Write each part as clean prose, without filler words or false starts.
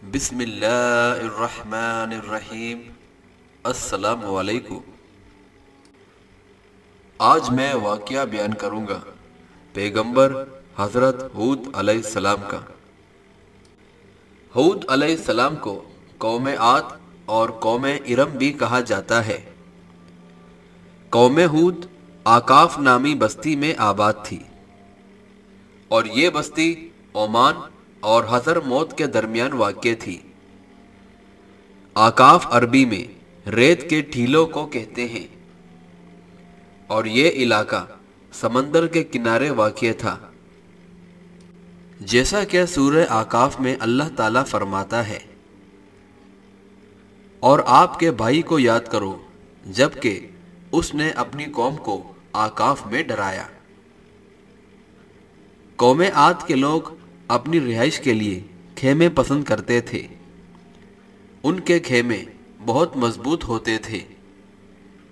بسم اللہ الرحمن الرحیم۔ السلام علیکم۔ آج میں واقعہ بیان کروں گا پیغمبر حضرت ہود علیہ السلام کا۔ ہود علیہ السلام کو قوم عاد اور قوم ارم بھی کہا جاتا ہے۔ قوم ہود آکاف نامی بستی میں آباد تھی، اور یہ بستی عمان اور حضر موت کے درمیان واقع تھی۔ آکاف عربی میں ریت کے ٹھیلوں کو کہتے ہیں، اور یہ علاقہ سمندر کے کنارے واقع تھا۔ جیسا کہ سورہ آکاف میں اللہ تعالیٰ فرماتا ہے، اور آپ کے بھائی کو یاد کرو جبکہ اس نے اپنی قوم کو آکاف میں ڈرایا۔ قوم عاد کے لوگ اپنی رہائش کے لیے خیمے پسند کرتے تھے۔ ان کے خیمے بہت مضبوط ہوتے تھے۔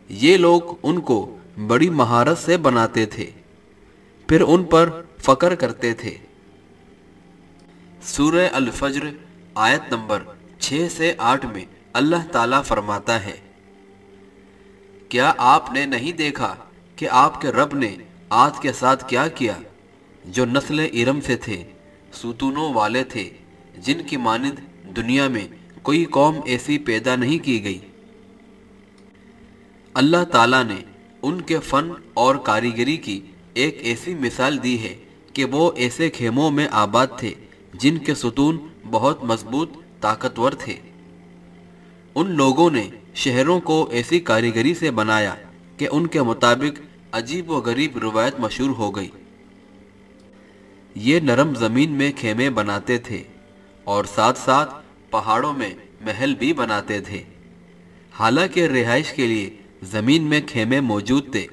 یہ لوگ ان کو بڑی مہارت سے بناتے تھے، پھر ان پر فخر کرتے تھے۔ سورہ الفجر آیت نمبر 6 سے 8 میں اللہ تعالیٰ فرماتا ہے، کیا آپ نے نہیں دیکھا کہ آپ کے رب نے عاد کے ساتھ کیا کیا، جو نسل ارم سے تھے، ستونوں والے تھے، جن کی مانند دنیا میں کوئی قوم ایسی پیدا نہیں کی گئی۔ اللہ تعالیٰ نے ان کے فن اور کاریگری کی ایک ایسی مثال دی ہے کہ وہ ایسے خیموں میں آباد تھے جن کے ستون بہت مضبوط طاقتور تھے۔ ان لوگوں نے شہروں کو ایسی کاریگری سے بنایا کہ ان کے مطابق عجیب و غریب روایت مشہور ہو گئی۔ یہ نرم زمین میں خیمے بناتے تھے اور ساتھ ساتھ پہاڑوں میں محل بھی بناتے تھے۔ حالانکہ رہائش کے لیے زمین میں خیمے موجود تھے،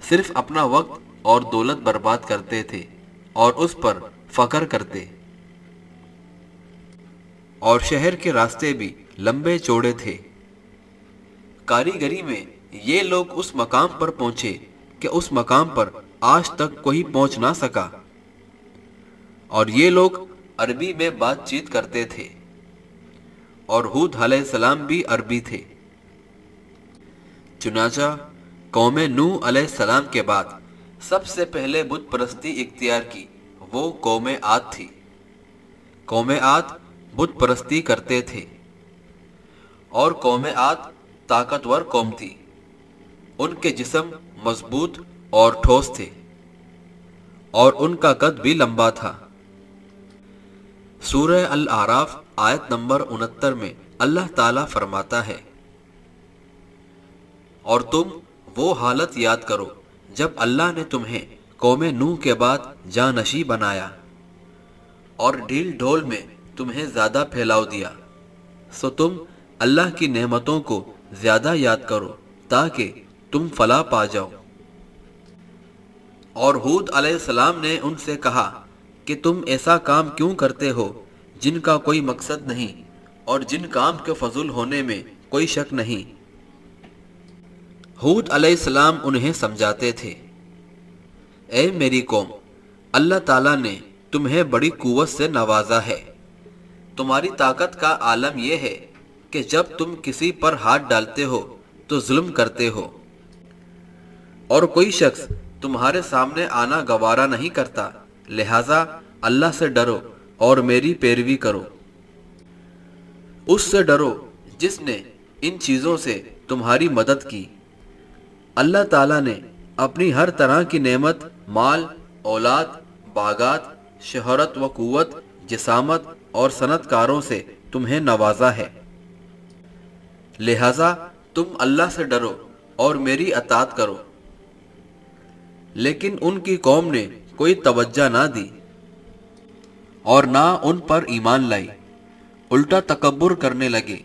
صرف اپنا وقت اور دولت برباد کرتے تھے اور اس پر فخر کرتے۔ اور شہر کے راستے بھی لمبے چوڑے تھے۔ کاریگری میں یہ لوگ اس مقام پر پہنچے کہ اس مقام پر آج تک کوئی پہنچ نہ سکا، اور یہ لوگ عربی میں بات چیت کرتے تھے، اور ہود علیہ السلام بھی عربی تھے۔ چنانچہ قوم نوح علیہ السلام کے بعد سب سے پہلے بت پرستی اختیار کی وہ قوم عاد تھی۔ قوم عاد بت پرستی کرتے تھے، اور قوم عاد طاقتور قوم تھی۔ ان کے جسم مضبوط اور ٹھوس تھے، اور ان کا قد بھی لمبا تھا۔ سورہ الاعراف آیت نمبر 69 میں اللہ تعالیٰ فرماتا ہے، اور تم وہ حالت یاد کرو جب اللہ نے تمہیں قوم نوح کے بعد جانشین بنایا اور ڈھیل ڈھول میں تمہیں زیادہ پھیلاؤ دیا، سو تم اللہ کی نعمتوں کو زیادہ یاد کرو تاکہ تم فلاح پا جاؤ۔ اور ہود علیہ السلام نے ان سے کہا کہ تم ایسا کام کیوں کرتے ہو جن کا کوئی مقصد نہیں اور جن کام کے فضول ہونے میں کوئی شک نہیں۔ ہود علیہ السلام انہیں سمجھاتے تھے، اے میری قوم، اللہ تعالیٰ نے تمہیں بڑی قوت سے نوازا ہے۔ تمہاری طاقت کا عالم یہ ہے کہ جب تم کسی پر ہاتھ ڈالتے ہو تو ظلم کرتے ہو، اور کوئی شخص تمہارے سامنے آنا گوارا نہیں کرتا، لہٰذا اللہ سے ڈرو اور میری پیروی کرو۔ اس سے ڈرو جس نے ان چیزوں سے تمہاری مدد کی۔ اللہ تعالیٰ نے اپنی ہر طرح کی نعمت، مال، اولاد، باغات، شہرت و قوت، جسامت اور صنعت کاروں سے تمہیں نوازا ہے، لہٰذا تم اللہ سے ڈرو اور میری اطاعت کرو۔ لیکن ان کی قوم نے کوئی توجہ نہ دی اور نہ ان پر ایمان لائی، الٹا تکبر کرنے لگے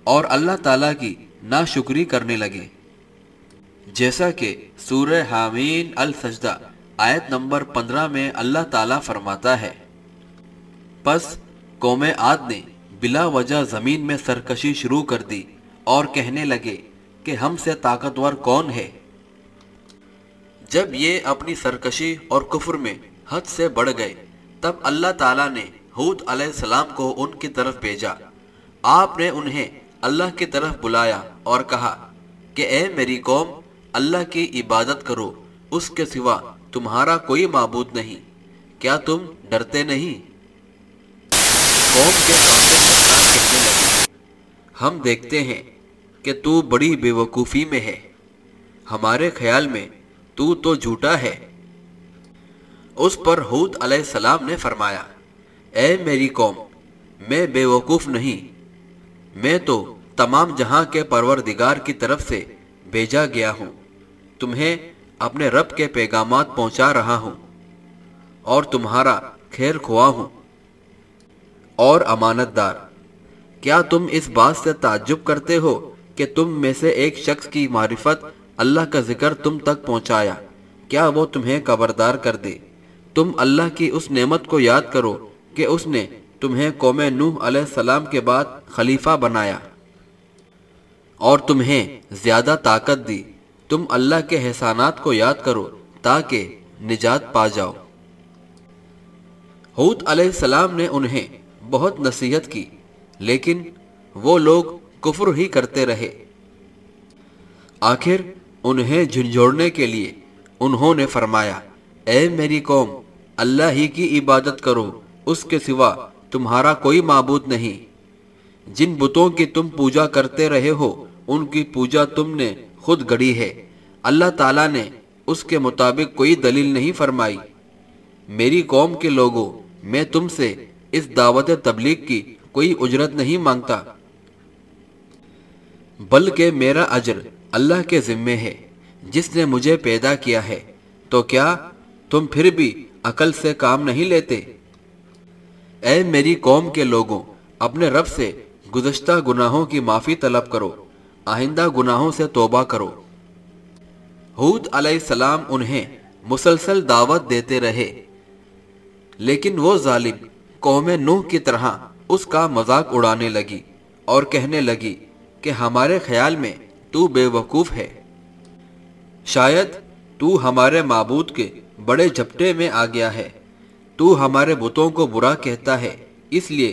اور اللہ تعالیٰ کی ناشکری کرنے لگے، جیسا کہ سورہ حامیم السجدہ آیت نمبر 15 میں اللہ تعالیٰ فرماتا ہے، پس قوم عاد نے بلا وجہ زمین میں سرکشی شروع کر دی اور کہنے لگے کہ ہم سے طاقتور کون ہے۔ جب یہ اپنی سرکشی اور کفر میں حد سے بڑھ گئے، تب اللہ تعالیٰ نے ہود علیہ السلام کو ان کی طرف بھیجا۔ آپ نے انہیں اللہ کی طرف بلایا اور کہا کہ اے میری قوم، اللہ کی عبادت کرو، اس کے سوا تمہارا کوئی معبود نہیں۔ کیا تم ڈرتے نہیں؟ قوم کے کافر مشران کہنے لگے، ہم دیکھتے ہیں کہ تو بڑی بے وقوفی میں ہے، ہمارے خیال میں تو جھوٹا ہے۔ اس پر ہود علیہ السلام نے فرمایا، اے میری قوم، میں بے وقوف نہیں، میں تو تمام جہاں کے پروردگار کی طرف سے بھیجا گیا ہوں، تمہیں اپنے رب کے پیغامات پہنچا رہا ہوں اور تمہارا خیر خواہ ہوں اور امانت دار۔ کیا تم اس بات سے تعجب کرتے ہو کہ تم میں سے ایک شخص کی معرفت اللہ کا ذکر تم تک پہنچایا، کیا وہ تمہیں خبردار کر دے؟ تم اللہ کی اس نعمت کو یاد کرو کہ اس نے تمہیں قوم نوح علیہ السلام کے بعد خلیفہ بنایا اور تمہیں زیادہ طاقت دی۔ تم اللہ کے احسانات کو یاد کرو تاکہ نجات پا جاؤ۔ ہود علیہ السلام نے انہیں بہت نصیحت کی، لیکن وہ لوگ کفر ہی کرتے رہے۔ آخر انہیں جھنجھوڑنے کے لیے انہوں نے فرمایا، اے میری قوم، اللہ ہی کی عبادت کرو، اس کے سوا تمہارا کوئی معبود نہیں۔ جن بتوں کی تم پوجا کرتے رہے ہو ان کی پوجا تم نے خود گڑھی ہے، اللہ تعالیٰ نے اس کے مطابق کوئی دلیل نہیں فرمائی۔ میری قوم کے لوگوں، میں تم سے اس دعوت تبلیغ کی کوئی اجرت نہیں مانگتا، بلکہ میرا اجر اللہ کے ذمے ہے جس نے مجھے پیدا کیا ہے۔ تو کیا تم پھر بھی عقل سے کام نہیں لیتے؟ اے میری قوم کے لوگوں، اپنے رب سے گزشتہ گناہوں کی معافی طلب کرو، آئندہ گناہوں سے توبہ کرو۔ ہود علیہ السلام انہیں مسلسل دعوت دیتے رہے، لیکن وہ ظالم قوم نوح کی طرح اس کا مذاق اڑانے لگی اور کہنے لگی کہ ہمارے خیال میں تو بے وقوف ہے، شاید تو ہمارے معبود کے بڑے جھپٹے میں آ گیا ہے، تو ہمارے بتوں کو برا کہتا ہے، اس لیے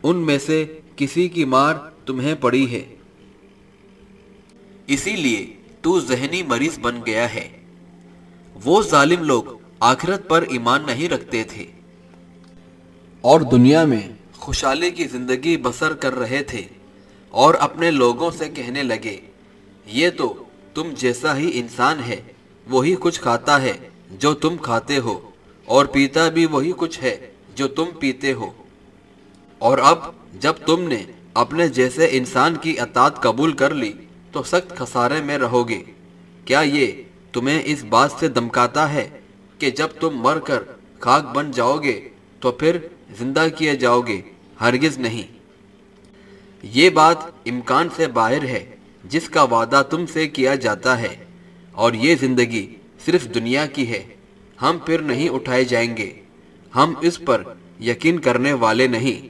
ان میں سے کسی کی مار تمہیں پڑی ہے، اسی لیے تو ذہنی مریض بن گیا ہے۔ وہ ظالم لوگ آخرت پر ایمان نہیں رکھتے تھے اور دنیا میں خوشحالی کی زندگی بسر کر رہے تھے، اور اپنے لوگوں سے کہنے لگے، یہ تو تم جیسا ہی انسان ہے، وہی کچھ کھاتا ہے جو تم کھاتے ہو، اور پیتا بھی وہی کچھ ہے جو تم پیتے ہو، اور اب جب تم نے اپنے جیسے انسان کی اطاعت قبول کر لی تو سخت خسارے میں رہو گے۔ کیا یہ تمہیں اس بات سے دمکاتا ہے کہ جب تم مر کر خاک بن جاؤ گے تو پھر زندہ کیے جاؤ گے؟ ہرگز نہیں، یہ بات امکان سے باہر ہے جس کا وعدہ تم سے کیا جاتا ہے، اور یہ زندگی صرف دنیا کی ہے، ہم پھر نہیں اٹھائے جائیں گے، ہم اس پر یقین کرنے والے نہیں۔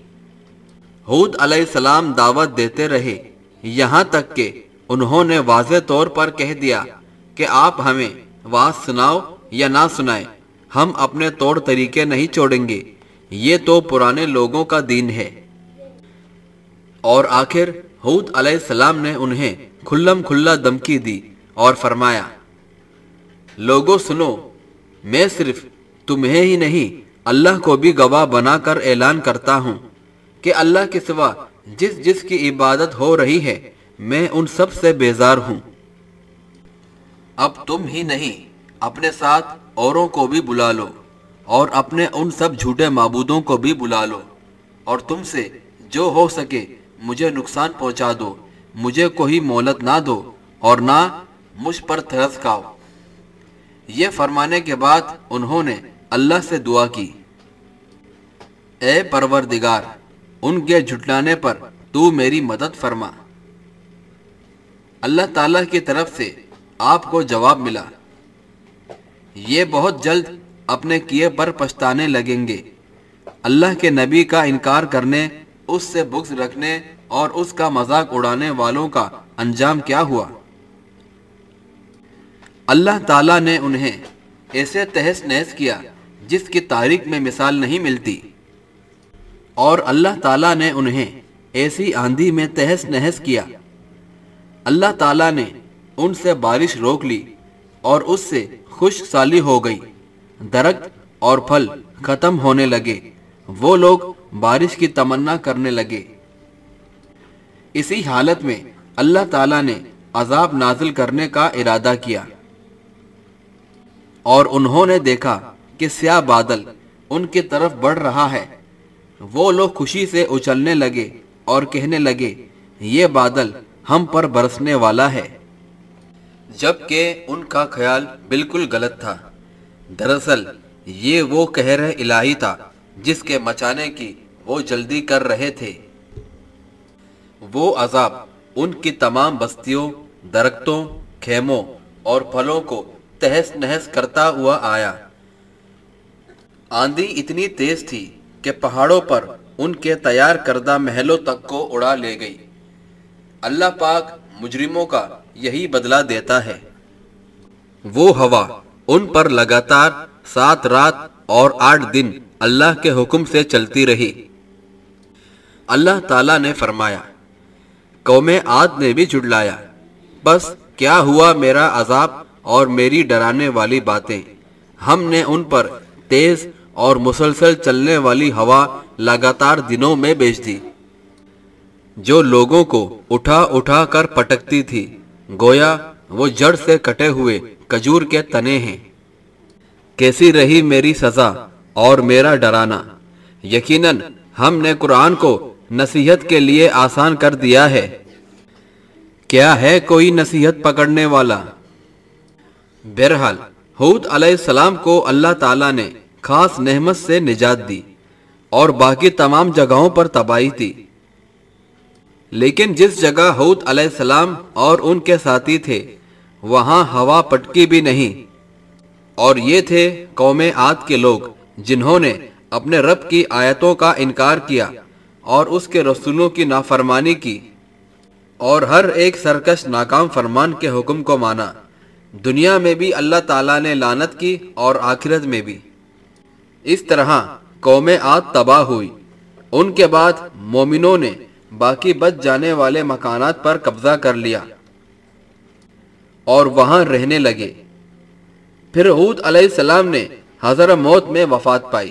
ہود علیہ السلام دعوت دیتے رہے یہاں تک کہ انہوں نے واضح طور پر کہہ دیا کہ آپ ہمیں واعظ سناؤ یا نہ سنائیں، ہم اپنے طور طریقے نہیں چھوڑیں گے، یہ تو پرانے لوگوں کا دین ہے۔ اور آخر ہود علیہ السلام نے انہیں کھلم کھلا دھمکی دی اور فرمایا، لوگوں سنو، میں صرف تمہیں ہی نہیں اللہ کو بھی گواہ بنا کر اعلان کرتا ہوں کہ اللہ کے سوا جس جس کی عبادت ہو رہی ہے میں ان سب سے بیزار ہوں۔ اب تم ہی نہیں، اپنے ساتھ اوروں کو بھی بلا لو، اور اپنے ان سب جھوٹے معبودوں کو بھی بلا لو، اور تم سے جو ہو سکے مجھے نقصان پہنچا دو، مجھے کوئی مہلت نہ دو اور نہ مجھ پر ترس کھاؤ۔ یہ فرمانے کے بعد انہوں نے اللہ سے دعا کی، اے پروردگار، ان کے جھٹلانے پر تو میری مدد فرما۔ اللہ تعالیٰ کی طرف سے آپ کو جواب ملا، یہ بہت جلد اپنے کیے پر پچھتانے لگیں گے۔ اللہ کے نبی کا انکار کرنے، اس سے بغض رکھنے اور اس کا مذاق اڑانے والوں کا انجام کیا ہوا؟ اللہ تعالیٰ نے انہیں ایسے تہس نہس کیا جس کی تاریخ میں مثال نہیں ملتی۔ اور اللہ تعالیٰ نے انہیں ایسی آندھی میں تہس نہس کیا۔ اللہ تعالیٰ نے ان سے بارش روک لی اور اس سے خشک سالی ہو گئی، درخت اور پھل ختم ہونے لگے، وہ لوگ بارش کی تمنا کرنے لگے۔ اسی حالت میں اللہ تعالیٰ نے عذاب نازل کرنے کا ارادہ کیا، اور انہوں نے دیکھا کہ سیاہ بادل ان کی طرف بڑھ رہا ہے۔ وہ لوگ خوشی سے اچھلنے لگے اور کہنے لگے، یہ بادل ہم پر برسنے والا ہے، جبکہ ان کا خیال بالکل غلط تھا۔ دراصل یہ وہ قہر الہی تھا جس کے مچانے کی وہ جلدی کر رہے تھے۔ وہ عذاب ان کی تمام بستیوں، درختوں، خیموں اور پھلوں کو تہس نہس کرتا ہوا آیا۔ آندھی اتنی تیز تھی کہ پہاڑوں پر ان کے تیار کردہ محلوں تک کو اڑا لے گئی۔ اللہ پاک مجرموں کا یہی بدلہ دیتا ہے۔ وہ ہوا ان پر لگاتار 7 رات اور 8 دن اللہ کے حکم سے چلتی رہی۔ اللہ تعالیٰ نے فرمایا، قوم عاد نے بھی جھٹلایا، بس کیا ہوا میرا عذاب اور میری ڈرانے والی باتیں؟ ہم نے ان پر تیز اور مسلسل چلنے والی ہوا لگاتار دنوں میں بھیج دی، جو لوگوں کو اٹھا اٹھا کر پٹکتی تھی، گویا وہ جڑ سے کٹے ہوئے کھجور کے تنے ہیں۔ کیسی رہی میری سزا اور میرا ڈرانا؟ یقیناً ہم نے قرآن کو نصیحت کے لیے آسان کر دیا ہے۔ کیا ہے کوئی نصیحت پکڑنے والا؟ بہرحال ہود علیہ السلام کو اللہ تعالیٰ نے خاص نعمت سے نجات دی اور باقی تمام جگہوں پر تباہی تھی، لیکن جس جگہ ہود علیہ السلام اور ان کے ساتھی تھے وہاں ہوا پٹکی بھی نہیں، اور یہ تھے قوم عاد کے لوگ جنہوں نے اپنے رب کی آیتوں کا انکار کیا اور اس کے رسولوں کی نافرمانی کی، اور ہر ایک سرکش ناکام فرمان کے حکم کو مانا۔ دنیا میں بھی اللہ تعالیٰ نے لعنت کی اور آخرت میں بھی۔ اس طرح قوم عاد تباہ ہوئی۔ ان کے بعد مومنوں نے باقی بچ جانے والے مکانات پر قبضہ کر لیا اور وہاں رہنے لگے۔ پھر ہود علیہ السلام نے حضر موت میں وفات پائی۔